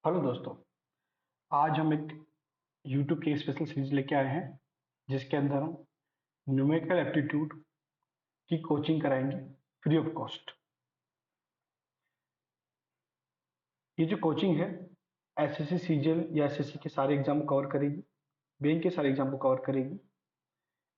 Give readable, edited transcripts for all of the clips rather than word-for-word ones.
Hello दोस्तों। आज हम एक YouTube की स्पेशल सीरीज लेके आए हैं जिसके अंदर हम न्यूमेरिकल एप्टीट्यूड की कोचिंग कराएंगे फ्री ऑफ कॉस्ट। ये जो कोचिंग है एसएससी सीजीएल या एसएससी के सारे एग्जाम को कवर करेगी, बैंक के सारे एग्जाम को कवर करेगी।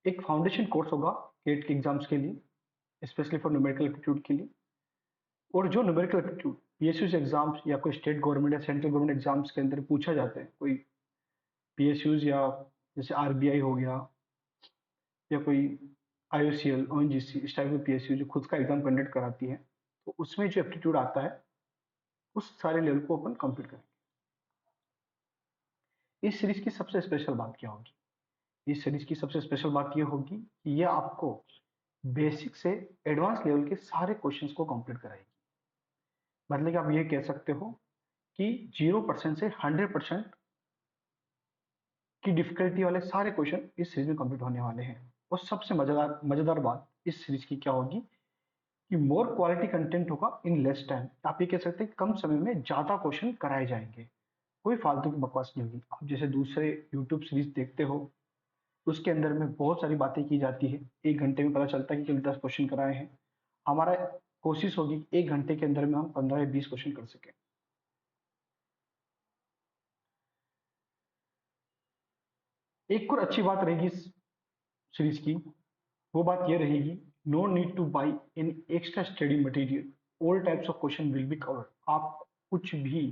एक फाउंडेशन कोर्स होगा गेट के एग्जाम्स के लिए, स्पेशली फॉर न्यूमेरिकल एप्टीट्यूड के लिए। और जो न्यूमेरिकल एप्टीट्यूड पीएसयू एग्जाम्स या कोई स्टेट गवर्नमेंट या सेंट्रल गवर्नमेंट एग्जाम्स के अंदर पूछा जाता है, कोई पीएसयूज या जैसे आरबीआई हो गया या कोई आईओसीएल ओएनजीसी इस टाइप में पीएसयू जो खुद का एग्जाम कंडक्ट कराती है, तो उसमें जो एप्टीट्यूड आता है उस सारे लेवल को अपन कंप्लीट करेंगे। इस सीरीज की सबसे स्पेशल बात क्या होगी? इस सीरीज की सबसे स्पेशल बात यह होगी कि यह आपको बेसिक से एडवांस लेवल के सारे क्वेश्चंस को कंप्लीट कराएगी। मतलब कि आप ये कह सकते हो कि 0% से 100% की डिफिकल्टी वाले सारे क्वेश्चन इस सीरीज में कंप्लीट होने वाले हैं। और सबसे मजेदार मजेदार बात इस सीरीज की क्या होगी कि मोर क्वालिटी कंटेंट होगा इन लेस टाइम। आप ये कह सकते हैं कम समय में ज्यादा क्वेश्चन कराए जाएंगे, कोई फालतू की बकवास नहीं होगी। आप जैसे दूसरे यूट्यूब सीरीज देखते हो उसके अंदर में बहुत सारी बातें की जाती है, 1 घंटे में पता चलता है कि केवल 10 क्वेश्चन कराए हैं। हमारा कोशिश होगी 1 घंटे के अंदर में हम 15 या 20 क्वेश्चन कर सकें। एक और अच्छी बात रहेगी इस सीरीज की, वो बात ये रहेगी, no need to buy in extra study material, all types of question will be covered. आप कुछ भी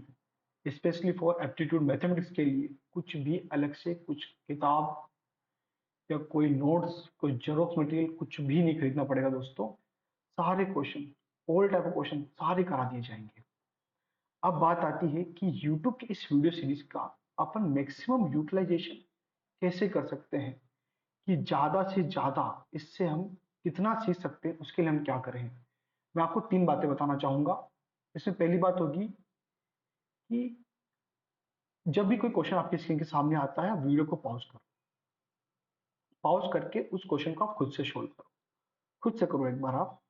स्पेशली फॉर एप्टीट्यूड मैथमेटिक्स के लिए कुछ भी अलग से कुछ किताब या कोई नोट्स कोई जेरोक्स मटेरियल कुछ भी नहीं खरीदना पड़ेगा दोस्तों। सारे question, all type of question सारे करा दिए जाएंगे। अब बात आती है कि यूट्यूब की इस वीडियो सीरीज का अपन मैक्सिमम यूटिलाइजेशन कैसे कर सकते हैं, कि ज्यादा से ज्यादा इससे हम कितना सीख सकते हैं, उसके लिए हम क्या करें। मैं आपको 3 बातें बताना चाहूंगा। इसमें पहली बात होगी कि जब भी कोई क्वेश्चन आपकी स्क्रीन के सामने आता है, वीडियो को पॉज करो। पॉज करके उस क्वेश्चन को आप खुद से सोल्व करो, खुद से करो एक बार आप।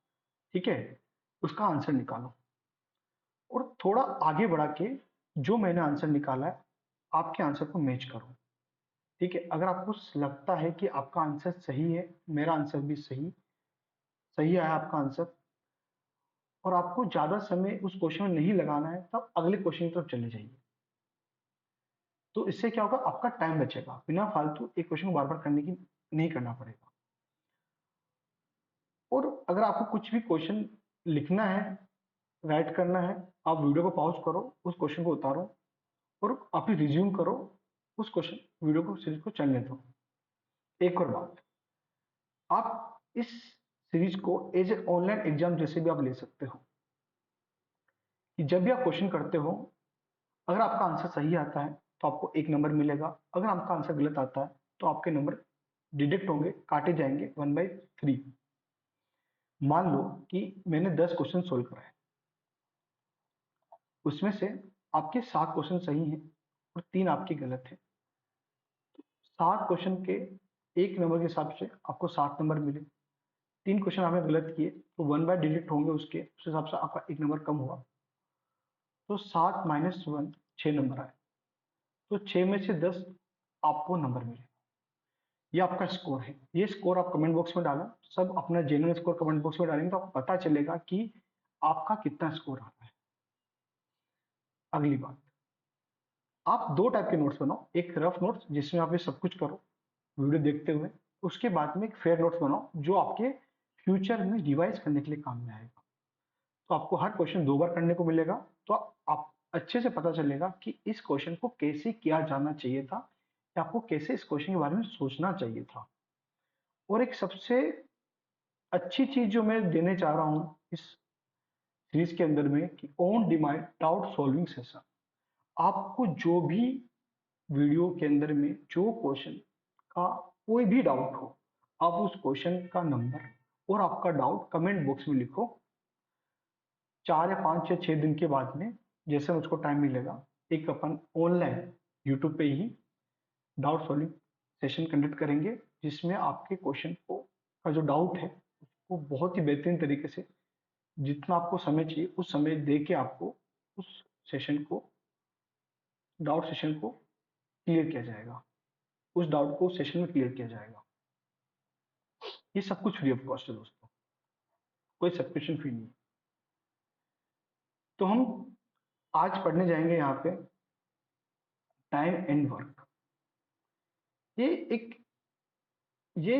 ठीक है, उसका आंसर निकालो और थोड़ा आगे बढ़ा के जो मैंने आंसर निकाला है आपके आंसर को मैच करो। ठीक है, अगर आपको लगता है कि आपका आंसर सही है, मेरा आंसर भी सही सही आया आपका आंसर, और आपको ज्यादा समय उस क्वेश्चन में नहीं लगाना है, तब अगले क्वेश्चन की तरफ चले जाइए। तो इससे क्या होगा, आपका टाइम बचेगा, बिना फालतू एक क्वेश्चन को बार बार करने की नहीं करना पड़ेगा। और अगर आपको कुछ भी क्वेश्चन लिखना है, राइट करना है, आप वीडियो को पॉज करो, उस क्वेश्चन को उतारो और आप रिज्यूम करो उस क्वेश्चन वीडियो को सीरीज को चलने दो। एक और बात, आप इस सीरीज को एज ए ऑनलाइन एग्जाम जैसे भी आप ले सकते हो, कि जब भी आप क्वेश्चन करते हो, अगर आपका आंसर सही आता है तो आपको 1 नंबर मिलेगा, अगर आपका आंसर गलत आता है तो आपके नंबर डिडक्ट होंगे, काटे जाएंगे 1/3। मान लो कि मैंने 10 क्वेश्चन सोल्व कराए, उसमें से आपके 7 क्वेश्चन सही हैं और 3 आपके गलत हैं। 7 क्वेश्चन के 1 नंबर के हिसाब से आपको 7 नंबर मिले। 3 क्वेश्चन आपने गलत किए तो 1 बाय डिडक्ट होंगे, उसके उस हिसाब से आपका 1 नंबर कम हुआ। तो 7 - 1 6 नंबर आए, तो 6 में से 10 आपको नंबर मिले। ये आपका स्कोर है। ये स्कोर आप कमेंट बॉक्स में डालो, सब अपना जेन्युइन स्कोर कमेंट बॉक्स में डालेंगे तो आपको पता चलेगा कि आपका कितना स्कोर आता है। अगली बात, आप 2 टाइप के नोट्स बनाओ, एक रफ नोट्स जिसमें आप ये सब कुछ करो वीडियो देखते हुए, उसके बाद में एक फेयर नोट्स बनाओ जो आपके फ्यूचर में रिवाइज करने के लिए काम में आएगा। तो आपको हर क्वेश्चन 2 बार करने को मिलेगा, तो आप अच्छे से पता चलेगा कि इस क्वेश्चन को कैसे किया जाना चाहिए था या आपको कैसे इस क्वेश्चन के बारे में सोचना चाहिए था। और एक सबसे अच्छी चीज जो मैं देने चाह रहा हूं इस सीरीज के अंदर में, कि on demand doubt solving session. आपको जो भी वीडियो के अंदर में जो क्वेश्चन का कोई भी डाउट हो, आप उस क्वेश्चन का नंबर और आपका डाउट कमेंट बॉक्स में लिखो। 4 या 5 या 6 दिन के बाद में जैसे मुझको टाइम मिलेगा, एक अपन ऑनलाइन यूट्यूब पे ही डाउट सॉल्विंग सेशन कंडक्ट करेंगे, जिसमें आपके क्वेश्चन को का जो डाउट है उसको बहुत ही बेहतरीन तरीके से, जितना आपको समय चाहिए उस समय दे के आपको उस सेशन को डाउट सेशन को क्लियर किया जाएगा, उस डाउट को सेशन में क्लियर किया जाएगा। ये सब कुछ फ्री ऑफ कॉस्ट है दोस्तों, कोई सब्सक्रिप्शन फी नहीं। तो हम आज पढ़ने जाएंगे यहाँ पे टाइम एंड वर्क। ये एक ये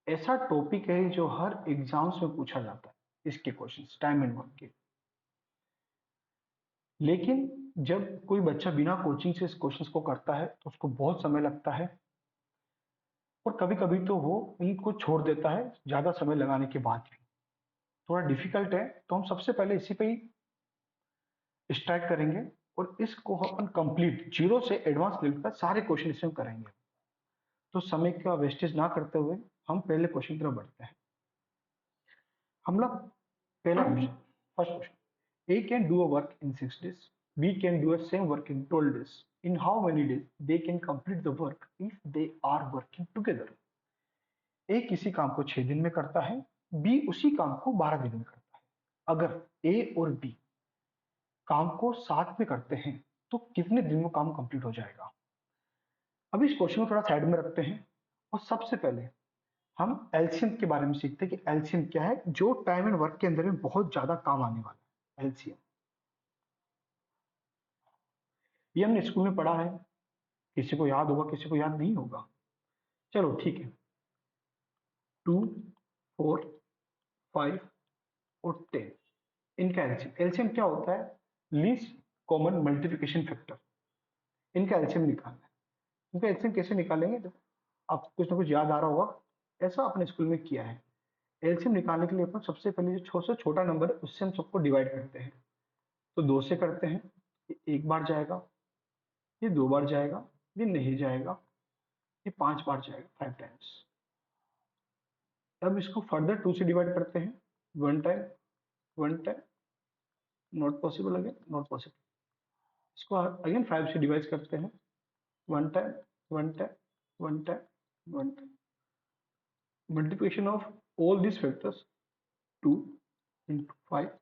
ऐसा टॉपिक है जो हर एग्जाम्स में पूछा जाता है, इसके क्वेश्चंस टाइम एंड वर्क के। लेकिन जब कोई बच्चा बिना कोचिंग से इस क्वेश्चंस को करता है तो उसको बहुत समय लगता है, और कभी कभी तो वो इनको छोड़ देता है ज्यादा समय लगाने के बाद भी। थोड़ा डिफिकल्ट है, तो हम सबसे पहले इसी पे ही स्टार्ट करेंगे, और इसको अपन कंप्लीट जीरो से एडवांस लेवल का सारे क्वेश्चन इसमें करेंगे। तो समय का वेस्टेज ना करते हुए हम पहले क्वेश्चन की तरफ बढ़ते हैं। हम लोग पहला question, first question, A can do a work in 6 days, B can do a same work in 12 days, in how many days they can complete the work if they are working together. A किसी काम को 6 दिन में करता है, B उसी काम को 12 दिन में करता है। अगर ए और बी काम को साथ में करते हैं तो कितने दिन में काम कंप्लीट हो जाएगा। अब इस क्वेश्चन को थोड़ा साइड में रखते हैं, और सबसे पहले हम एलसीएम के बारे में सीखते हैं कि एलसीएम क्या है, जो टाइम एंड वर्क के अंदर में बहुत ज्यादा काम आने वाला है एलसीएम। ये हमने स्कूल में पढ़ा है, किसी को याद होगा किसी को याद नहीं होगा। चलो ठीक है, 2, 4, 5 और 10, इनका एलसीएम। एलसीएम क्या होता है, लीस्ट कॉमन मल्टीप्लिकेशन फैक्टर। इनका एलसीएम निकालना है। इनका एलसीएम कैसे निकालेंगे, जब आप कुछ ना कुछ याद आ रहा होगा, ऐसा अपने स्कूल में किया है। एलसीएम निकालने के लिए अपन सबसे पहले जो सबसे छोटा नंबर है उससे हम सबको डिवाइड करते हैं। तो 2 से करते हैं, ये एक बार जाएगा, ये 2 बार जाएगा, ये नहीं जाएगा, ये 5 बार जाएगा, 5 टाइम्स। अब इसको फर्दर 2 से डिवाइड करते हैं, 1 time, 1 time, not possible, again not possible. इसको अगेन 5 से डिवाइड करते हैं, 1 time, 1 time, 1 time, 1 time. Multiplication of all these factors, 2 into 5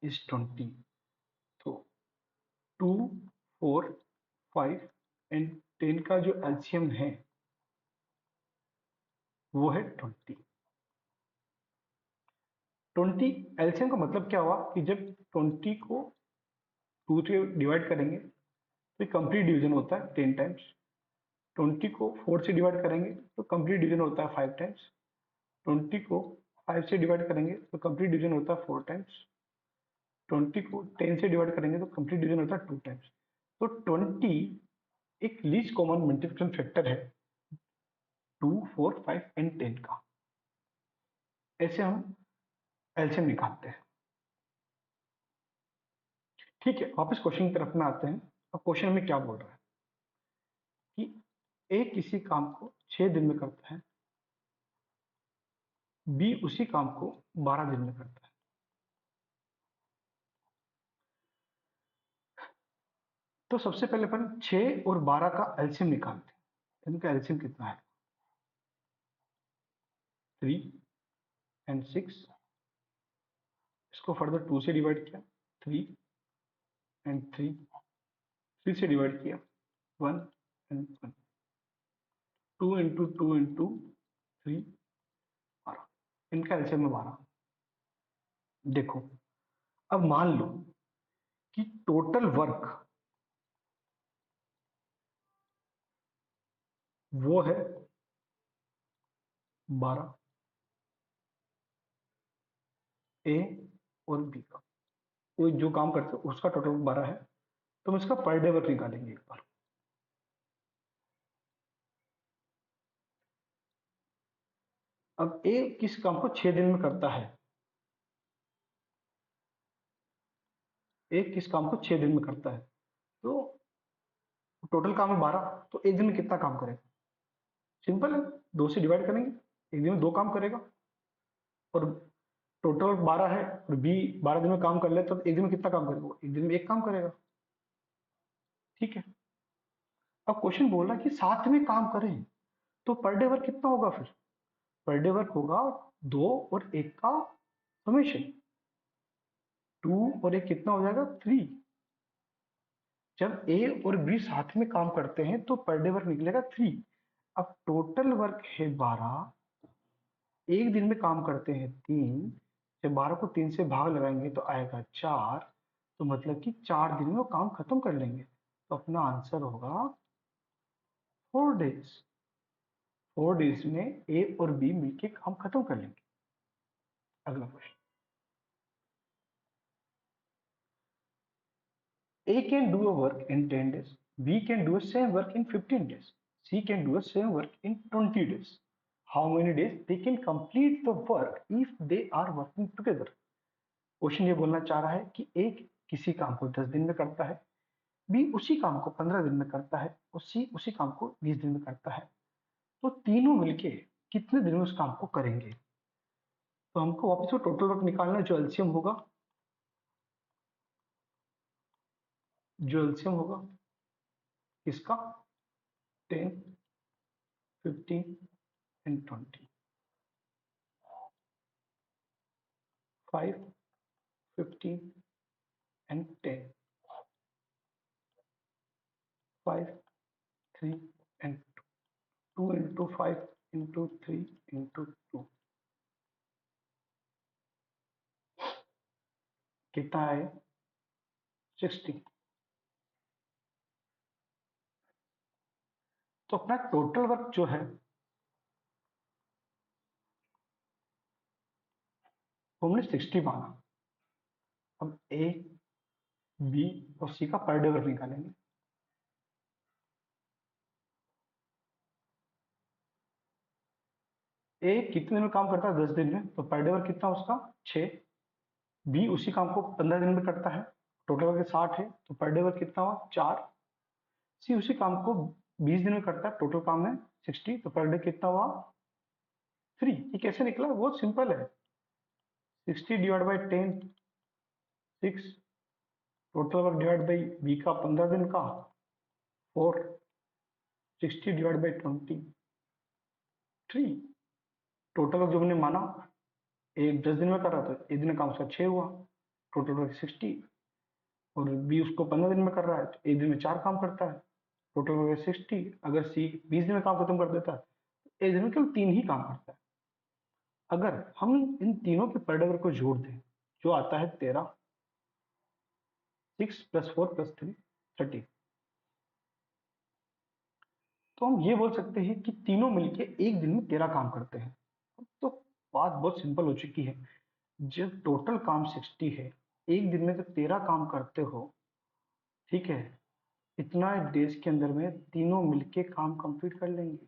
is 20। तो 2, 4, 5 एंड 10 का जो एलसीएम है वो है 20। 20 एलसीएम का मतलब क्या हुआ कि जब 20 को 2 से डिवाइड करेंगे तो कंप्लीट डिवीजन होता है 10 टाइम्स। 20 को 4 से डिवाइड करेंगे तो कंप्लीट डिवीजन होता है 5 टाइम्स। 20 को 5 से डिवाइड करेंगे तो कंप्लीट डिवीजन होता है 4 टाइम्स। 20 को 10 से डिवाइड करेंगे तो कंप्लीट डिवीजन होता है 2 टाइम्स। तो 20 एक लीस्ट कॉमन मल्टीप्लिकेशन फैक्टर है 2, 4, 5 एंड 10 का। ऐसे हम एलसीएम निकालते हैं। ठीक है, वापस क्वेश्चन की तरफ में आते हैं। अब क्वेश्चन में क्या बोल रहा है कि ए किसी काम को 6 दिन में करता है, बी उसी काम को 12 दिन में करता है। तो सबसे पहले अपन 6 और 12 का एलसीएम निकालते हैं। इनका एलसीएम कितना है, 3 एंड 6। इसको फर्दर 2 से डिवाइड किया, 3 एंड 3। 3 से डिवाइड किया, 1 एंड 1। 2 into 2 into 3, 12। इनका एलसीएम है 12। देखो, अब मान लो कि टोटल वर्क वो है 12, ए और बी का, कोई जो काम करते हैं उसका टोटल 12 है। तो हम इसका पर डे वर्क निकालेंगे एक बार। अब ए किस काम को 6 दिन में करता है, ए किस काम को 6 दिन में करता है, तो टोटल काम है 12, तो एक दिन में कितना काम करेगा। सिंपल है, 2 से डिवाइड करेंगे, एक दिन में 2 काम करेगा। और टोटल 12 है और बी 12 दिन में काम कर ले, तो एक दिन में कितना काम करेगा, एक दिन में एक काम करेगा। ठीक है, अब क्वेश्चन बोला कि साथ में काम करें, तो पर डे वर्क कितना होगा फिर, पर डे वर्क होगा 2 और 1 का समेशन। 2 और 1 कितना हो जाएगा, 3। जब ए और बी साथ में काम करते हैं तो पर डे वर्क निकलेगा 3। अब टोटल वर्क है 12, एक दिन में काम करते हैं 3, जब 12 को 3 से भाग लगाएंगे तो आएगा 4, तो मतलब कि 4 दिन में वो काम खत्म कर लेंगे। तो अपना आंसर होगा 4 डेज। 4 डेज में ए और बी मिलके काम खत्म कर लेंगे। अगला question, A can do a work in 10 days, B can do a same work in 15 days, C can do a same work in 20 days. How many days they can complete the work if they are working together? Question ये बोलना चाह रहा है कि A किसी काम को 10 दिन में करता है, B उसी काम को 15 दिन में करता है और C उसी काम को 20 दिन में करता है। तो तीनों मिलके कितने दिन में उस काम को करेंगे? तो हमको वापस वो टोटल वर्क निकालना है, जो एलसीएम होगा, किसका? 10, 15 and 20। 5, 15 and 10, 5, 3 and 2 into 5 into 3 into 2 कितना है? 60। तो अपना टोटल वर्क जो है वो हमने 60 माना। अब ए, बी और सी का पर डे वर्क निकालेंगे। ए कितने दिन में काम करता है? 10 दिन में, तो पर डे वर्क कितना उसका? 6। बी उसी काम को 15 दिन में करता है, टोटल वर्क 60 है, तो पर डे वर्क कितना हुआ? 4। सी उसी काम को 20 दिन में करता है, टोटल काम है 60, तो पर डे कितना हुआ? 3। ये कैसे निकला? बहुत सिंपल है। 60 divide by 10, 6। Total work divide by B का 15 दिन का 4, 60 डिवाइड बाई 20, 3। टोटल वर्क जो हमने माना, एक 10 दिन में कर रहा था, एक दिन का काम उसका 6 हुआ, टोटल वर्क 60। और बी उसको 15 दिन में कर रहा है तो एक दिन में 4 काम करता है, टोटल वर्क 60। अगर सी 20 दिन में काम खत्म कर देता है तो एक दिन में केवल 3 ही काम करता है। अगर हम इन तीनों के पर डे वर्क को जोड़ दें, जो आता है 13, 6 + 4 + 3, 30, तो हम ये बोल सकते हैं कि तीनों मिलके एक दिन में 13 काम करते हैं। तो बात बहुत सिंपल हो चुकी है। जब टोटल काम 60 है, एक दिन में जब 13 काम करते हो, ठीक है, इतना डेज के अंदर में तीनों मिलके काम कंप्लीट कर लेंगे।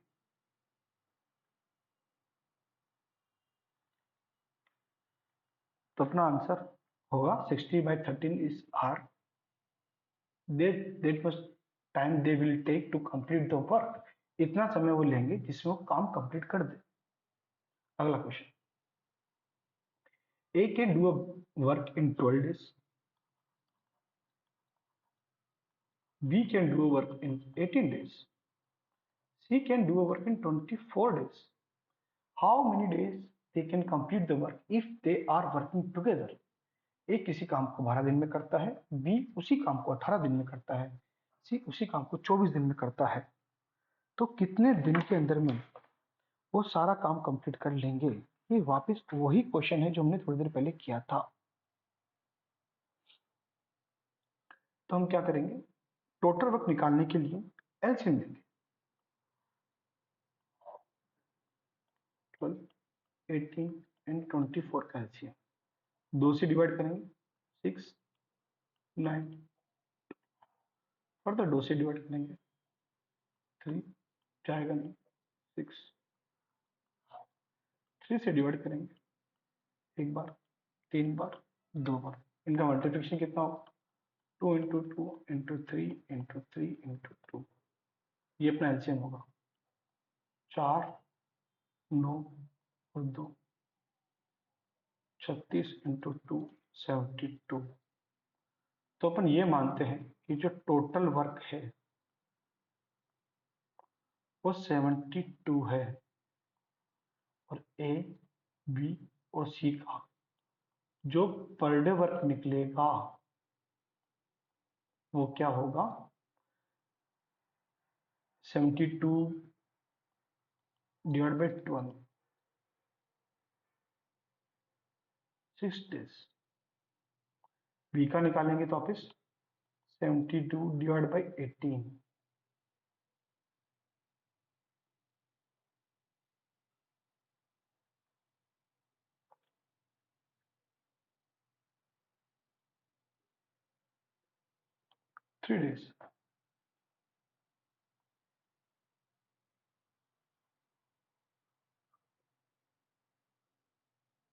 तो अपना आंसर होगा 60/13 is are, that much time they will take to complete the work. इतना समय वो लेंगे जिसमें वो काम कंप्लीट कर दे। अगला question, A can do a work in 12 days, B can do a work in 18 days, C can do a work in 24 days. How many days they can complete the work if they are working together? A किसी काम को 12 दिन में करता है, B उसी काम को 18 दिन में करता है, C उसी काम को 24 दिन में करता है। तो कितने दिन के अंदर में वो सारा काम कंप्लीट कर लेंगे? ये वापस वही क्वेश्चन है जो हमने थोड़ी देर पहले किया था। तो हम क्या करेंगे? टोटल वर्क निकालने के लिए एलसीएम लेंगे। 12, 18 एंड 24 का एलसीएम 2 से डिवाइड करेंगे, 6, 9, फर्दर 2 से डिवाइड करेंगे, 3 जाएगा नहीं, 6, 3 से डिवाइड करेंगे एक बार, 3 बार, 2 बार, इनका मल्टीप्लिकेशन कितना होगा? 2 इंटू 2 इंटू 3 इंटू 3 इंटू 2, ये अपना एलसीएम होगा। 4, 9 और 2, 36 इंटू 2, 72। तो अपन ये मानते हैं कि जो टोटल वर्क है वो 72 है, और ए, बी और सी का जो पर डे वर्क निकलेगा वो क्या होगा? 72 डिवाइड बाई 12, 6 days। बी का निकालेंगे तो वापिस 72 डिवाइड बाई 18, 3 days।